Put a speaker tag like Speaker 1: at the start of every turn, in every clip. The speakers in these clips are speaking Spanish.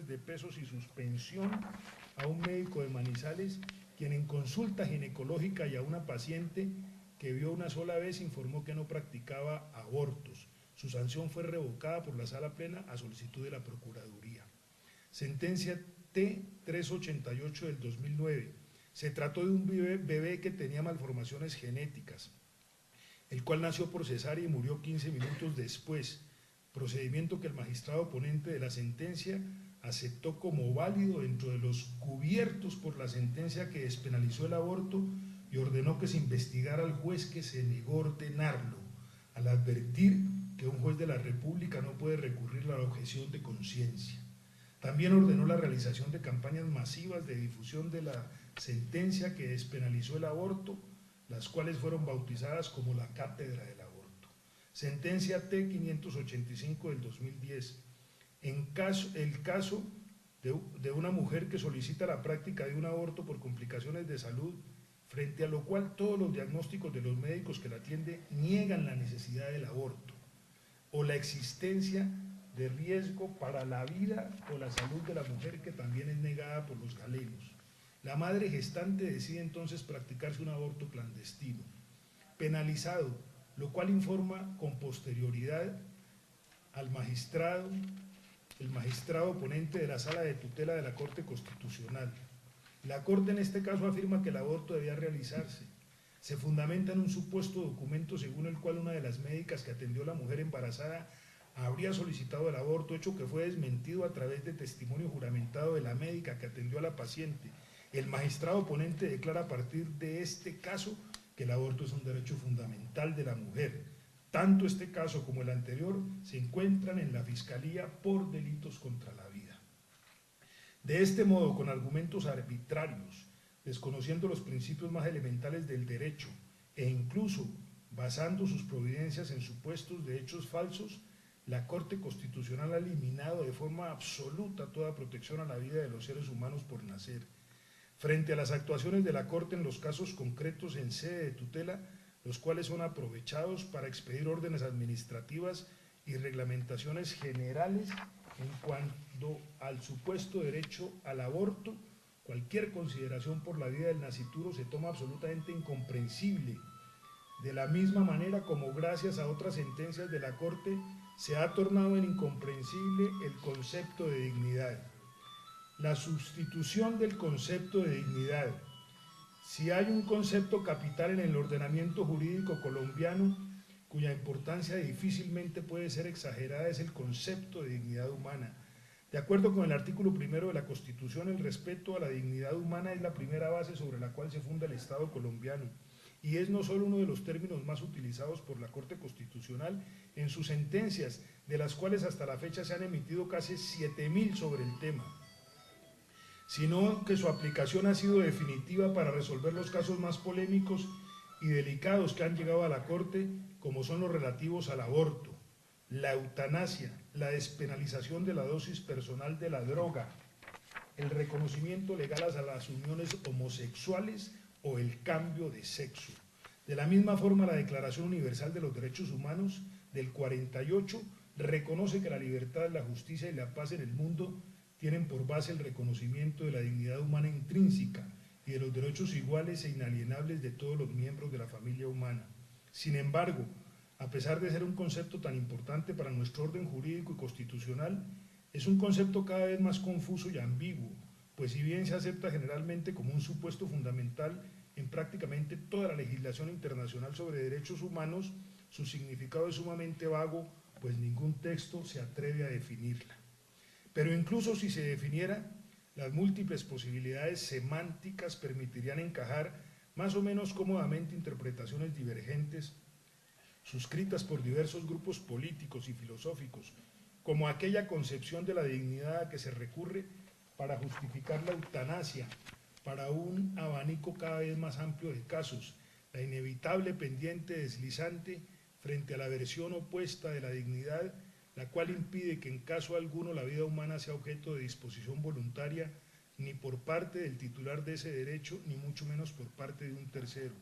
Speaker 1: de pesos y suspensión a un médico de Manizales, quien en consulta ginecológica y a una paciente que vio una sola vez informó que no practicaba abortos. Su sanción fue revocada por la Sala Plena a solicitud de la Procuraduría. Sentencia T-388 del 2009. Se trató de un bebé que tenía malformaciones genéticas, el cual nació por cesárea y murió 15 minutos después, procedimiento que el magistrado ponente de la sentencia aceptó como válido dentro de los cubiertos por la sentencia que despenalizó el aborto y ordenó que se investigara al juez que se negó a ordenarlo, al advertir que un juez de la República no puede recurrir a la objeción de conciencia. También ordenó la realización de campañas masivas de difusión de la sentencia que despenalizó el aborto, las cuales fueron bautizadas como la Cátedra del Aborto. Sentencia T-585 del 2010. El caso de una mujer que solicita la práctica de un aborto por complicaciones de salud, frente a lo cual todos los diagnósticos de los médicos que la atienden niegan la necesidad del aborto o la existencia de riesgo para la vida o la salud de la mujer, que también es negada por los galenos. La madre gestante decide entonces practicarse un aborto clandestino, penalizado, lo cual informa con posterioridad al magistrado, el magistrado ponente de la Sala de Tutela de la Corte Constitucional. La Corte en este caso afirma que el aborto debía realizarse. Se fundamenta en un supuesto documento según el cual una de las médicas que atendió a la mujer embarazada habría solicitado el aborto, hecho que fue desmentido a través de testimonio juramentado de la médica que atendió a la paciente. El magistrado ponente declara a partir de este caso que el aborto es un derecho fundamental de la mujer. Tanto este caso como el anterior se encuentran en la Fiscalía por delitos contra la vida. De este modo, con argumentos arbitrarios, desconociendo los principios más elementales del derecho e incluso basando sus providencias en supuestos de hechos falsos, la Corte Constitucional ha eliminado de forma absoluta toda protección a la vida de los seres humanos por nacer. Frente a las actuaciones de la Corte en los casos concretos en sede de tutela, los cuales son aprovechados para expedir órdenes administrativas y reglamentaciones generales en cuanto al supuesto derecho al aborto, cualquier consideración por la vida del nascituro se toma absolutamente incomprensible, de la misma manera como gracias a otras sentencias de la Corte se ha tornado en incomprensible el concepto de dignidad. La sustitución del concepto de dignidad. Si hay un concepto capital en el ordenamiento jurídico colombiano cuya importancia difícilmente puede ser exagerada, es el concepto de dignidad humana. De acuerdo con el artículo 1 de la Constitución, el respeto a la dignidad humana es la primera base sobre la cual se funda el Estado colombiano, y es no solo uno de los términos más utilizados por la Corte Constitucional en sus sentencias, de las cuales hasta la fecha se han emitido casi 7.000 sobre el tema, sino que su aplicación ha sido definitiva para resolver los casos más polémicos y delicados que han llegado a la Corte, como son los relativos al aborto, la eutanasia, la despenalización de la dosis personal de la droga, el reconocimiento legal a las uniones homosexuales o el cambio de sexo. De la misma forma, la Declaración Universal de los Derechos Humanos del 48 reconoce que la libertad, la justicia y la paz en el mundo tienen por base el reconocimiento de la dignidad humana intrínseca y de los derechos iguales e inalienables de todos los miembros de la familia humana. Sin embargo, a pesar de ser un concepto tan importante para nuestro orden jurídico y constitucional, es un concepto cada vez más confuso y ambiguo, pues si bien se acepta generalmente como un supuesto fundamental en prácticamente toda la legislación internacional sobre derechos humanos, su significado es sumamente vago, pues ningún texto se atreve a definirla. Pero incluso si se definiera, las múltiples posibilidades semánticas permitirían encajar más o menos cómodamente interpretaciones divergentes suscritas por diversos grupos políticos y filosóficos, como aquella concepción de la dignidad a que se recurre para justificar la eutanasia, para un abanico cada vez más amplio de casos, la inevitable pendiente deslizante frente a la versión opuesta de la dignidad, la cual impide que en caso alguno la vida humana sea objeto de disposición voluntaria, ni por parte del titular de ese derecho, ni mucho menos por parte de un tercero.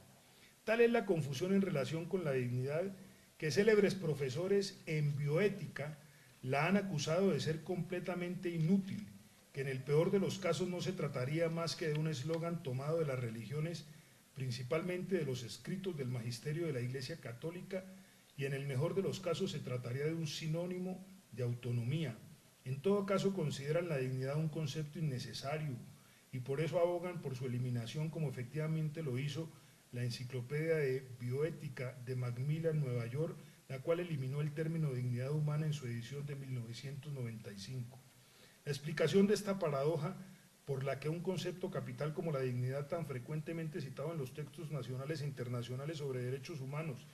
Speaker 1: Tal es la confusión en relación con la dignidad que célebres profesores en bioética la han acusado de ser completamente inútil que en el peor de los casos no se trataría más que de un eslogan tomado de las religiones, principalmente de los escritos del magisterio de la Iglesia Católica, y en el mejor de los casos se trataría de un sinónimo de autonomía. En todo caso consideran la dignidad un concepto innecesario y por eso abogan por su eliminación, como efectivamente lo hizo la Enciclopedia de Bioética de Macmillan, Nueva York, la cual eliminó el término dignidad humana en su edición de 1995. La explicación de esta paradoja, por la que un concepto capital como la dignidad, tan frecuentemente citado en los textos nacionales e internacionales sobre derechos humanos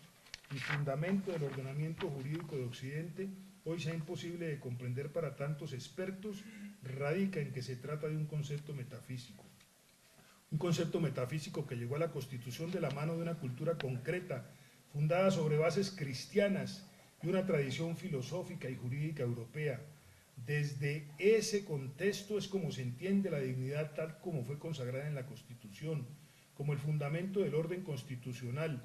Speaker 1: y fundamento del ordenamiento jurídico de Occidente, hoy sea imposible de comprender para tantos expertos, radica en que se trata de un concepto metafísico. Un concepto metafísico que llegó a la Constitución de la mano de una cultura concreta, fundada sobre bases cristianas y una tradición filosófica y jurídica europea. Desde ese contexto es como se entiende la dignidad tal como fue consagrada en la Constitución, como el fundamento del orden constitucional,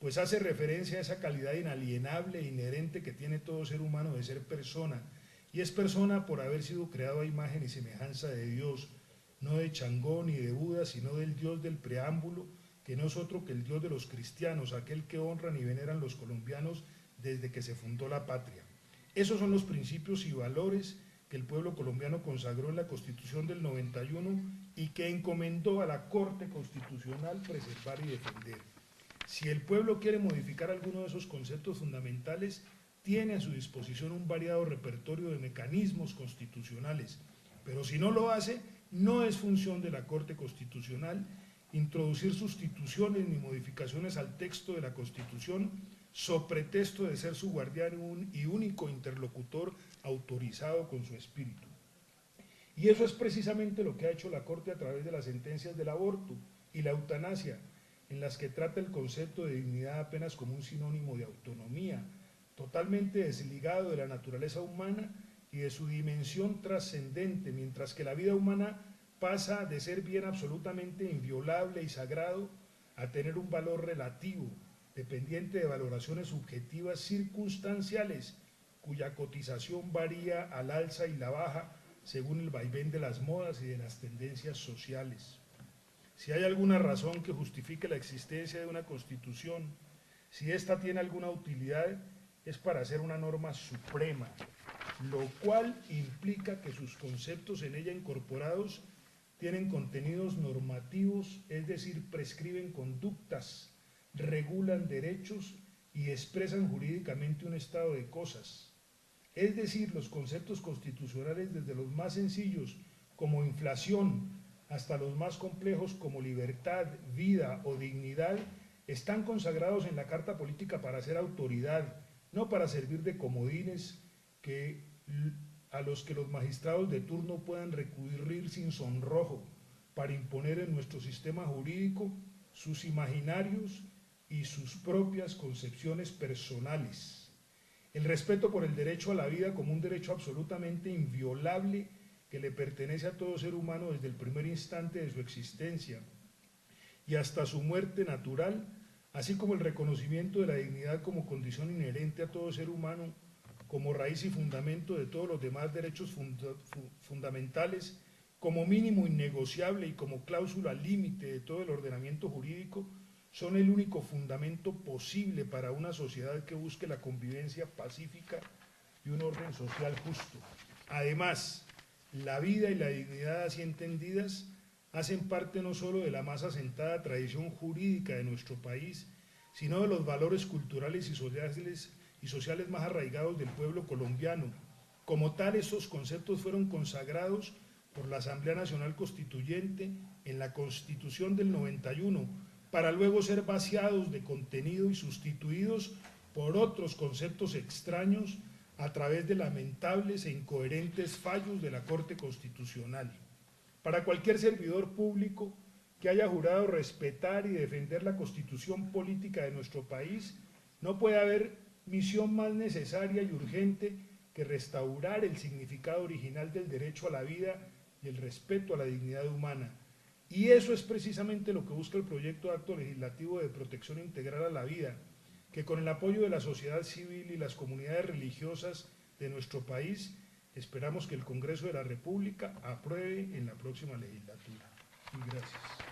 Speaker 1: pues hace referencia a esa calidad inalienable e inherente que tiene todo ser humano de ser persona, y es persona por haber sido creado a imagen y semejanza de Dios, no de Changó ni de Buda, sino del Dios del preámbulo, que no es otro que el Dios de los cristianos, aquel que honran y veneran los colombianos desde que se fundó la patria. Esos son los principios y valores que el pueblo colombiano consagró en la Constitución del 91 y que encomendó a la Corte Constitucional preservar y defender. Si el pueblo quiere modificar alguno de esos conceptos fundamentales, tiene a su disposición un variado repertorio de mecanismos constitucionales, pero si no lo hace, no es función de la Corte Constitucional introducir sustituciones ni modificaciones al texto de la Constitución, so pretexto de ser su guardián y único interlocutor autorizado con su espíritu. Y eso es precisamente lo que ha hecho la Corte a través de las sentencias del aborto y la eutanasia, en las que trata el concepto de dignidad apenas como un sinónimo de autonomía, totalmente desligado de la naturaleza humana y de su dimensión trascendente, mientras que la vida humana pasa de ser bien absolutamente inviolable y sagrado a tener un valor relativo, dependiente de valoraciones subjetivas circunstanciales, cuya cotización varía al alza y la baja según el vaivén de las modas y de las tendencias sociales. Si hay alguna razón que justifique la existencia de una Constitución, si ésta tiene alguna utilidad, es para ser una norma suprema, lo cual implica que sus conceptos en ella incorporados tienen contenidos normativos, es decir, prescriben conductas, regulan derechos y expresan jurídicamente un estado de cosas. Es decir, los conceptos constitucionales, desde los más sencillos como inflación hasta los más complejos como libertad, vida o dignidad, están consagrados en la Carta Política para ser autoridad, no para servir de comodines a los que los magistrados de turno puedan recurrir sin sonrojo para imponer en nuestro sistema jurídico sus imaginarios y sus propias concepciones personales. El respeto por el derecho a la vida como un derecho absolutamente inviolable que le pertenece a todo ser humano desde el primer instante de su existencia y hasta su muerte natural, así como el reconocimiento de la dignidad como condición inherente a todo ser humano, como raíz y fundamento de todos los demás derechos fundamentales, como mínimo innegociable y como cláusula límite de todo el ordenamiento jurídico, son el único fundamento posible para una sociedad que busque la convivencia pacífica y un orden social justo. Además, la vida y la dignidad así entendidas hacen parte no solo de la más asentada tradición jurídica de nuestro país, sino de los valores culturales y sociales más arraigados del pueblo colombiano. Como tal, estos conceptos fueron consagrados por la Asamblea Nacional Constituyente en la Constitución del 91, para luego ser vaciados de contenido y sustituidos por otros conceptos extraños a través de lamentables e incoherentes fallos de la Corte Constitucional. Para cualquier servidor público que haya jurado respetar y defender la Constitución política de nuestro país, no puede haber misión más necesaria y urgente que restaurar el significado original del derecho a la vida y el respeto a la dignidad humana. Y eso es precisamente lo que busca el proyecto de acto legislativo de protección integral a la vida, que con el apoyo de la sociedad civil y las comunidades religiosas de nuestro país Esperamos que el Congreso de la República apruebe en la próxima legislatura. Y gracias.